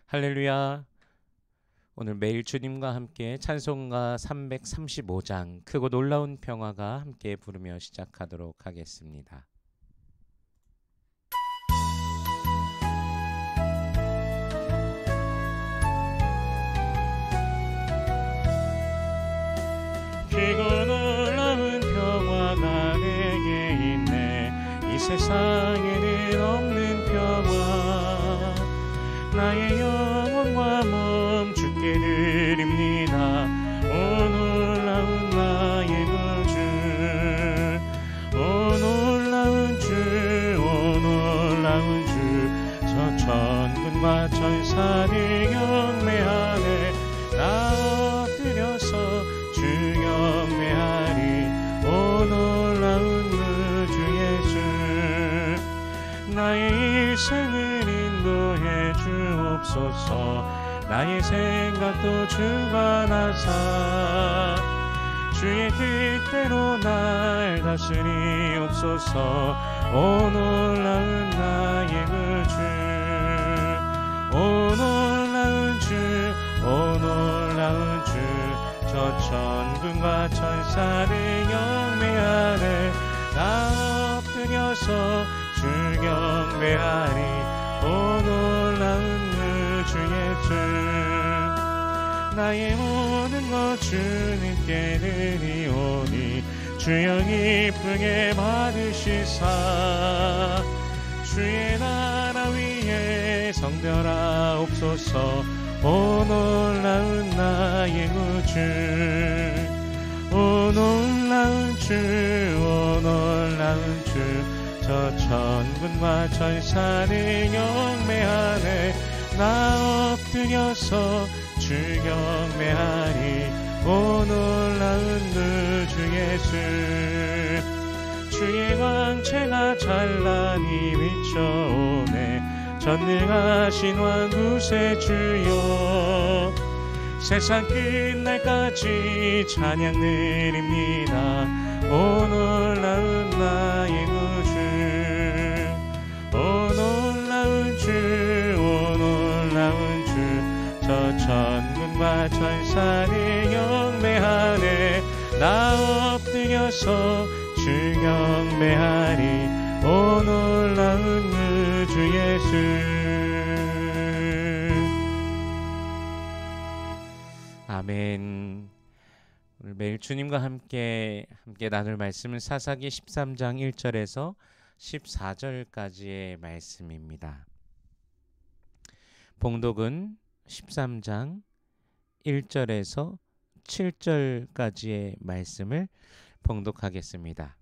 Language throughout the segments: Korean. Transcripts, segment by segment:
할렐루야. 오늘 매일 주님과 함께 찬송가 335장 크고 놀라운 평화가 함께 부르며 시작하도록 하겠습니다. 크고 놀라운 평화가 내게 있네. 이 세상에는 없는 평화. 나의 영혼과 몸 주께 드립니다. 오 놀라운 나의 구주, 오 놀라운 주, 오 놀라운 주. 저 천군과 천사를 경배하네. 나 엎드려서 주 경배하리. 오 놀라운 우주 예수. 나의 일생을 인도해 주옵소서. 나의 생각도 주관하사 주의 뜻대로 날 다스리옵소서. 오 놀라운 나의 구주, 오 놀라운 주, 오 놀라운 주. 저 천군과 천사를 경배하네. 나 엎드려서 주 경배하리. 오 놀라운 주 예수. 나의 모든 것 주님께 드리오니 주여 기쁘게 받으시사. 주의 나라 위에 성별하옵소서. 오 놀라운 나의 구주, 오 놀라운 주, 오 놀라운 주. 저 천군과 천사를 경배하네. 나 엎드려서 주 경배하리. 오 놀라운 우주 예수. 주의 광채가 찬란히 비춰오네. 전능하신 왕 구세 주여. 세상 끝날까지 찬양 드립니다. 오 놀라운 나의 구주, 오 놀라운 주, 오 놀라운 주. 저 천군과 천사를 경배하네. 나 엎드려서 주 경배하리. 오 놀라운 우주 예수. 아멘. 오늘 매일 주님과 함께 나눌 말씀은 사사기 13장 1절에서 14절까지의 말씀입니다. 봉독은 13장 1절에서 7절까지의 말씀을 봉독하겠습니다.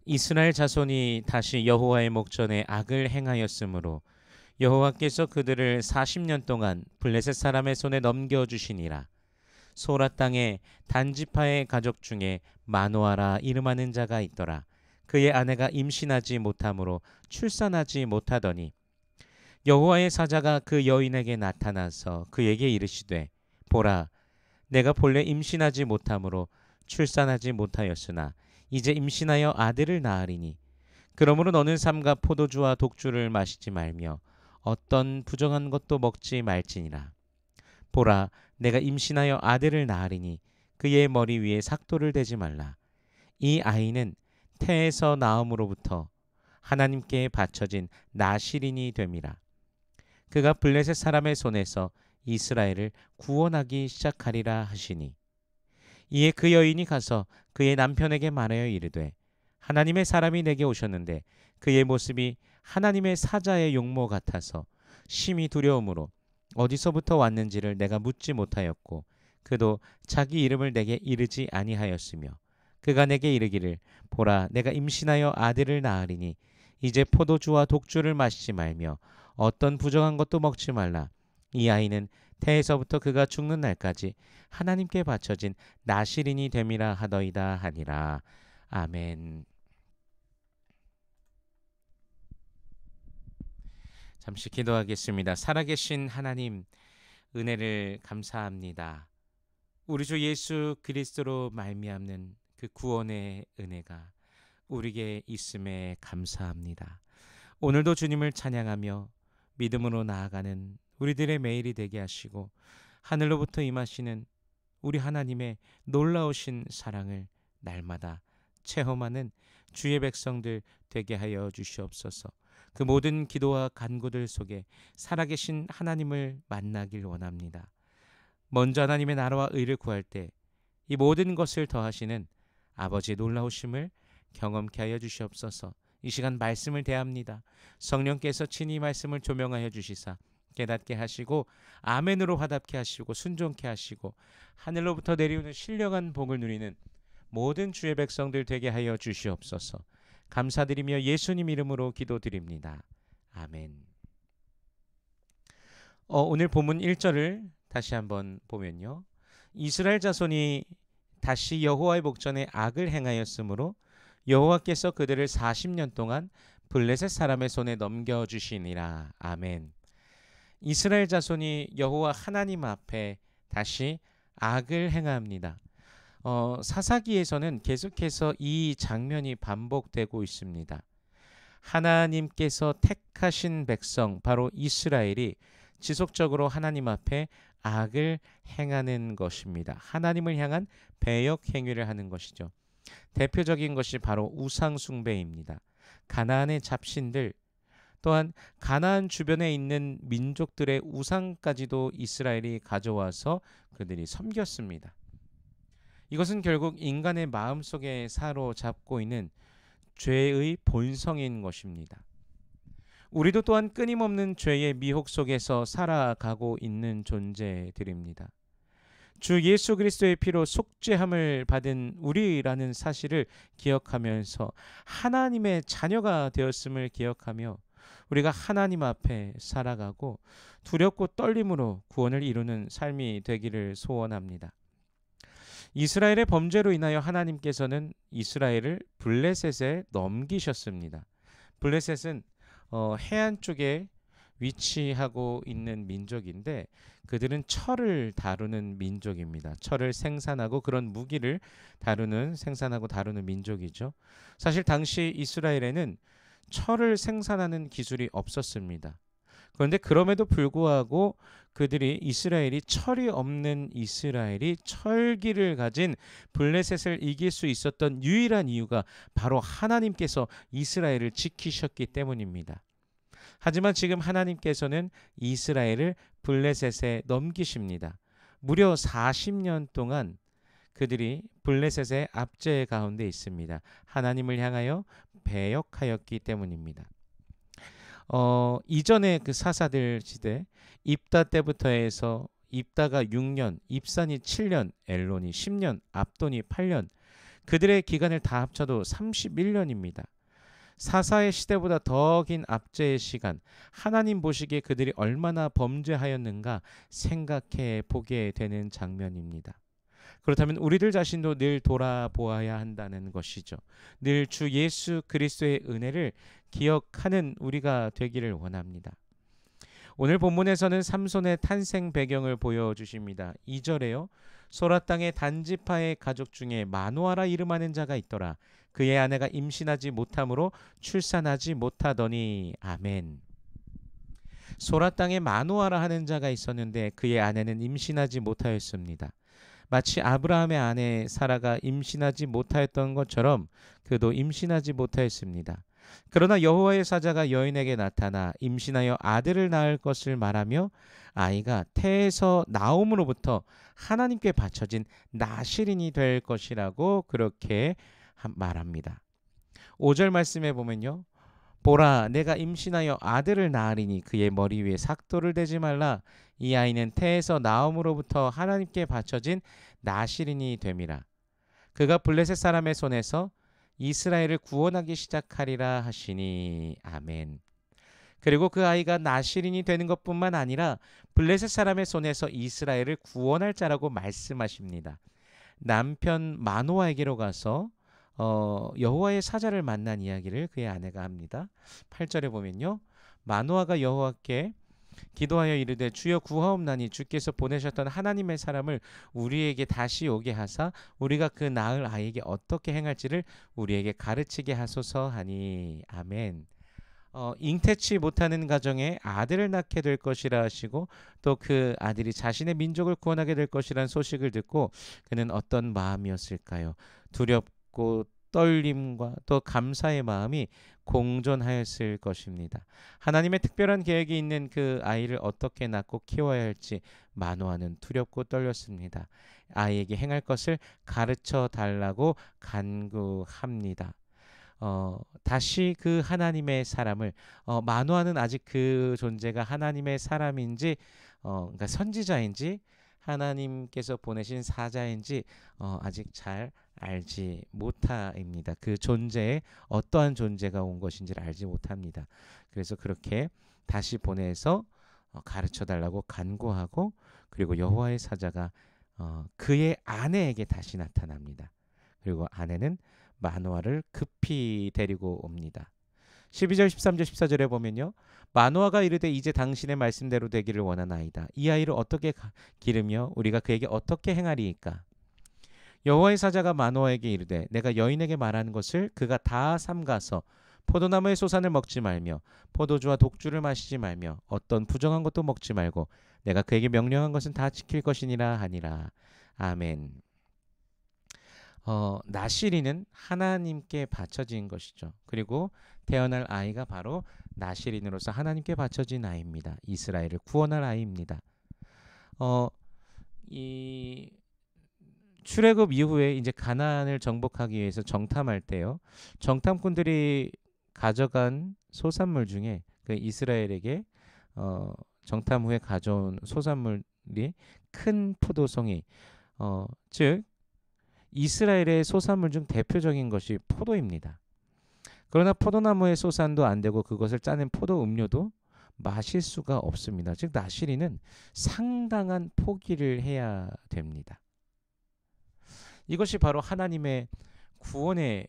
이스라엘 자손이 다시 여호와의 목전에 악을 행하였으므로 여호와께서 그들을 40년 동안 블레셋 사람의 손에 넘겨주시니라. 소라 땅에 단지파의 가족 중에 마노아라 이름하는 자가 있더라. 그의 아내가 임신하지 못하므로 출산하지 못하더니 여호와의 사자가 그 여인에게 나타나서 그에게 이르시되, 보라, 내가 본래 임신하지 못하므로 출산하지 못하였으나 이제 임신하여 아들을 낳으리니 그러므로 너는 삼가 포도주와 독주를 마시지 말며 어떤 부정한 것도 먹지 말지니라. 보라, 내가 임신하여 아들을 낳으리니 그의 머리 위에 삭도를 대지 말라. 이 아이는 태에서 나음으로부터 하나님께 바쳐진 나실인이 됨이라. 그가 블레셋 사람의 손에서 이스라엘을 구원하기 시작하리라 하시니, 이에 그 여인이 가서 그의 남편에게 말하여 이르되, 하나님의 사람이 내게 오셨는데 그의 모습이 하나님의 사자의 용모 같아서 심히 두려움으로 어디서부터 왔는지를 내가 묻지 못하였고 그도 자기 이름을 내게 이르지 아니하였으며, 그가 내게 이르기를, 보라, 내가 임신하여 아들을 낳으리니 이제 포도주와 독주를 마시지 말며 어떤 부정한 것도 먹지 말라. 이 아이는 태에서부터 그가 죽는 날까지 하나님께 바쳐진 나실인이 됨이라 하더이다 하니라. 아멘. 잠시 기도하겠습니다. 살아계신 하나님, 은혜를 감사합니다. 우리 주 예수 그리스도로 말미암는 그 구원의 은혜가 우리에게 있음에 감사합니다. 오늘도 주님을 찬양하며 믿음으로 나아가는 우리들의 매일이 되게 하시고 하늘로부터 임하시는 우리 하나님의 놀라우신 사랑을 날마다 체험하는 주의 백성들 되게 하여 주시옵소서. 그 모든 기도와 간구들 속에 살아계신 하나님을 만나길 원합니다. 먼저 하나님의 나라와 의를 구할 때 이 모든 것을 더하시는 아버지의 놀라우심을 경험케 하여 주시옵소서. 이 시간 말씀을 대합니다. 성령께서 친히 말씀을 조명하여 주시사 깨닫게 하시고 아멘으로 화답케 하시고 순종케 하시고 하늘로부터 내려오는 신령한 복을 누리는 모든 주의 백성들 되게 하여 주시옵소서. 감사드리며 예수님 이름으로 기도드립니다. 아멘. 오늘 본문 1절을 다시 한번 보면요. 이스라엘 자손이 다시 여호와의 목전에 악을 행하였으므로 여호와께서 그들을 40년 동안 블레셋 사람의 손에 넘겨주시니라. 아멘. 이스라엘 자손이 여호와 하나님 앞에 다시 악을 행합니다. 사사기에서는 계속해서 이 장면이 반복되고 있습니다. 하나님께서 택하신 백성 바로 이스라엘이 지속적으로 하나님 앞에 악을 행하는 것입니다. 하나님을 향한 배역 행위를 하는 것이죠. 대표적인 것이 바로 우상 숭배입니다. 가나안의 잡신들 또한 가나안 주변에 있는 민족들의 우상까지도 이스라엘이 가져와서 그들이 섬겼습니다. 이것은 결국 인간의 마음속에 사로잡고 있는 죄의 본성인 것입니다. 우리도 또한 끊임없는 죄의 미혹 속에서 살아가고 있는 존재들입니다. 주 예수 그리스도의 피로 속죄함을 받은 우리라는 사실을 기억하면서 하나님의 자녀가 되었음을 기억하며 우리가 하나님 앞에 살아가고 두렵고 떨림으로 구원을 이루는 삶이 되기를 소원합니다. 이스라엘의 범죄로 인하여 하나님께서는 이스라엘을 블레셋에 넘기셨습니다. 블레셋은 해안 쪽에 위치하고 있는 민족인데 그들은 철을 다루는 민족입니다. 철을 생산하고 그런 무기를 생산하고 다루는 민족이죠. 사실 당시 이스라엘에는 철을 생산하는 기술이 없었습니다. 그런데 그럼에도 불구하고 이스라엘이 철이 없는 이스라엘이 철기를 가진 블레셋을 이길 수 있었던 유일한 이유가 바로 하나님께서 이스라엘을 지키셨기 때문입니다. 하지만 지금 하나님께서는 이스라엘을 블레셋에 넘기십니다. 무려 40년 동안 그들이 블레셋의 압제 가운데 있습니다. 하나님을 향하여 배역하였기 때문입니다. 이전에 그 사사들 시대 입다 때부터 해서 입다가 6년, 입산이 7년, 엘론이 10년, 압돈이 8년 그들의 기간을 다 합쳐도 31년입니다. 사사의 시대보다 더 긴 압제의 시간, 하나님 보시기에 그들이 얼마나 범죄하였는가 생각해 보게 되는 장면입니다. 그렇다면 우리들 자신도 늘 돌아보아야 한다는 것이죠. 늘 주 예수 그리스도의 은혜를 기억하는 우리가 되기를 원합니다. 오늘 본문에서는 삼손의 탄생 배경을 보여주십니다. 2절에요. 소라 땅의 단지파의 가족 중에 마노아라 이름하는 자가 있더라. 그의 아내가 임신하지 못함으로 출산하지 못하더니. 아멘. 소라 땅에 마노아라 하는 자가 있었는데 그의 아내는 임신하지 못하였습니다. 마치 아브라함의 아내 사라가 임신하지 못하였던 것처럼 그도 임신하지 못하였습니다. 그러나 여호와의 사자가 여인에게 나타나 임신하여 아들을 낳을 것을 말하며 아이가 태에서 나옴으로부터 하나님께 바쳐진 나실인이 될 것이라고 그렇게 말합니다. 5절 말씀에 보면요. 보라, 내가 임신하여 아들을 낳으리니 그의 머리 위에 삭도를 대지 말라. 이 아이는 태에서 나옴으로부터 하나님께 바쳐진 나실인이 됨이라. 그가 블레셋 사람의 손에서 이스라엘을 구원하기 시작하리라 하시니. 아멘. 그리고 그 아이가 나실인이 되는 것뿐만 아니라 블레셋 사람의 손에서 이스라엘을 구원할 자라고 말씀하십니다. 남편 마노아에게로 가서 여호와의 사자를 만난 이야기를 그의 아내가 합니다. 8절에 보면요. 마노아가 여호와께 기도하여 이르되 주여 구하옵나니 주께서 보내셨던 하나님의 사람을 우리에게 다시 오게 하사 우리가 그 낳을 아이에게 어떻게 행할지를 우리에게 가르치게 하소서 하니. 아멘. 잉태치 못하는 가정에 아들을 낳게 될 것이라 하시고 또 그 아들이 자신의 민족을 구원하게 될 것이라는 소식을 듣고 그는 어떤 마음이었을까요? 두렵고 떨림과 또 감사의 마음이 공존하였을 것입니다. 하나님의 특별한 계획이 있는 그 아이를 어떻게 낳고 키워야 할지 마노아는 두렵고 떨렸습니다. 아이에게 행할 것을 가르쳐 달라고 간구합니다. 다시 그 하나님의 사람을 마노아는 아직 그 존재가 하나님의 사람인지 그러니까 선지자인지 하나님께서 보내신 사자인지 아직 잘 알지 못합니다. 그 존재에 어떠한 존재가 온 것인지를 알지 못합니다. 그래서 그렇게 다시 보내서 가르쳐 달라고 간구하고 그리고 여호와의 사자가 그의 아내에게 다시 나타납니다. 그리고 아내는 마노아를 급히 데리고 옵니다. 12절, 13절, 14절에 보면요. 마노아가 이르되 이제 당신의 말씀대로 되기를 원하나이다. 이 아이를 어떻게 기르며 우리가 그에게 어떻게 행하리이까? 여호와의 사자가 마노아에게 이르되 내가 여인에게 말하는 것을 그가 다 삼가서 포도나무의 소산을 먹지 말며 포도주와 독주를 마시지 말며 어떤 부정한 것도 먹지 말고 내가 그에게 명령한 것은 다 지킬 것이니라 하니라. 아멘. 나시린은 하나님께 바쳐진 것이죠. 그리고 태어날 아이가 바로 나시린으로서 하나님께 바쳐진 아이입니다. 이스라엘을 구원할 아이입니다. 이 출애굽 이후에 이제 가나안을 정복하기 위해서 정탐할 때요. 정탐꾼들이 가져간 소산물 중에 그 이스라엘에게 정탐 후에 가져온 소산물이 큰 포도송이 즉 이스라엘의 소산물 중 대표적인 것이 포도입니다. 그러나 포도나무의 소산도 안 되고 그것을 짜낸 포도 음료도 마실 수가 없습니다. 즉 나시린은 상당한 포기를 해야 됩니다. 이것이 바로 하나님의 구원의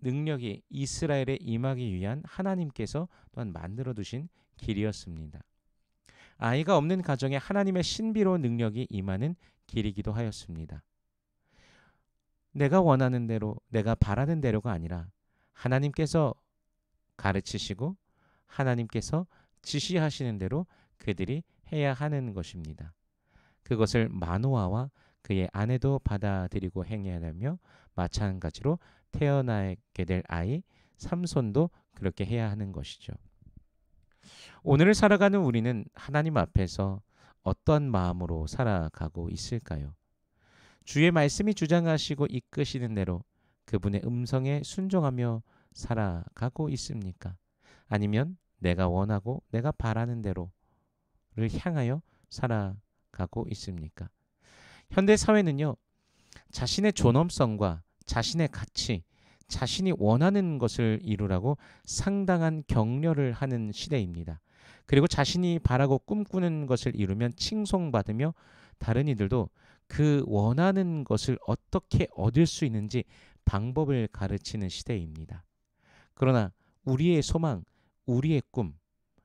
능력이 이스라엘에 임하기 위한 하나님께서 또한 만들어 두신 길이었습니다. 아이가 없는 가정에 하나님의 신비로운 능력이 임하는 길이기도 하였습니다. 내가 원하는 대로, 내가 바라는 대로가 아니라 하나님께서 가르치시고 하나님께서 지시하시는 대로 그들이 해야 하는 것입니다. 그것을 마노아와 그의 아내도 받아들이고 행해야 하며 마찬가지로 태어나게 될 아이 삼손도 그렇게 해야 하는 것이죠. 오늘을 살아가는 우리는 하나님 앞에서 어떤 마음으로 살아가고 있을까요? 주의 말씀이 주장하시고 이끄시는 대로 그분의 음성에 순종하며 살아가고 있습니까? 아니면 내가 원하고 내가 바라는 대로를 향하여 살아가고 있습니까? 현대 사회는요, 자신의 존엄성과 자신의 가치, 자신이 원하는 것을 이루라고 상당한 격려를 하는 시대입니다. 그리고 자신이 바라고 꿈꾸는 것을 이루면 칭송받으며 다른 이들도 그 원하는 것을 어떻게 얻을 수 있는지 방법을 가르치는 시대입니다. 그러나 우리의 소망, 우리의 꿈,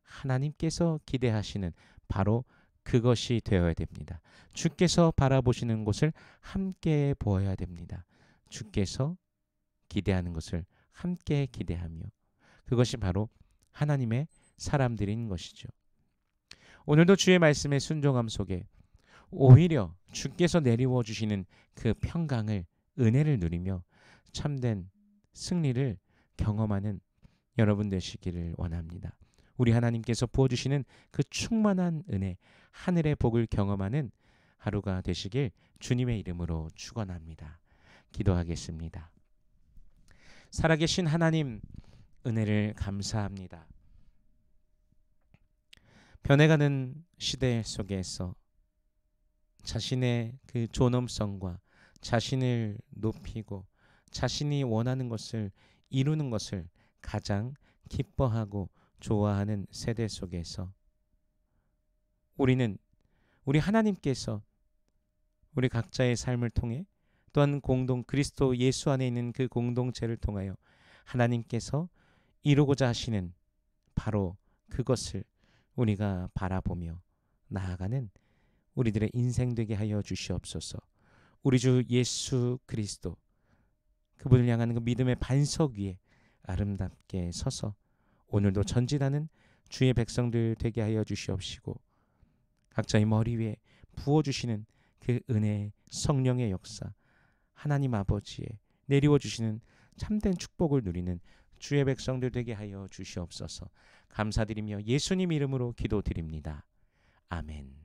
하나님께서 기대하시는 바로 그것이 되어야 됩니다. 주께서 바라보시는 곳을 함께 보아야 됩니다. 주께서 기대하는 것을 함께 기대하며 그것이 바로 하나님의 사람들인 것이죠. 오늘도 주의 말씀의 순종함 속에 오히려 주께서 내리워 주시는 그 평강을 은혜를 누리며 참된 승리를 경험하는 여러분 되시기를 원합니다. 우리 하나님께서 부어주시는 그 충만한 은혜, 하늘의 복을 경험하는 하루가 되시길 주님의 이름으로 축원합니다. 기도하겠습니다. 살아계신 하나님, 은혜를 감사합니다. 변해가는 시대 속에서 자신의 그 존엄성과 자신을 높이고 자신이 원하는 것을 이루는 것을 가장 기뻐하고 좋아하는 세대 속에서 우리 하나님께서 우리 각자의 삶을 통해 또한 그리스도 예수 안에 있는 그 공동체를 통하여 하나님께서 이루고자 하시는 바로 그것을 우리가 바라보며 나아가는 우리들의 인생 되게 하여 주시옵소서. 우리 주 예수 그리스도 그분을 향하는 그 믿음의 반석 위에 아름답게 서서 오늘도 전진하는 주의 백성들 되게 하여 주시옵시고 각자의 머리 위에 부어주시는 그 은혜의 성령의 역사, 하나님 아버지의 내리워 주시는 참된 축복을 누리는 주의 백성들 되게 하여 주시옵소서. 감사드리며 예수님 이름으로 기도드립니다. 아멘.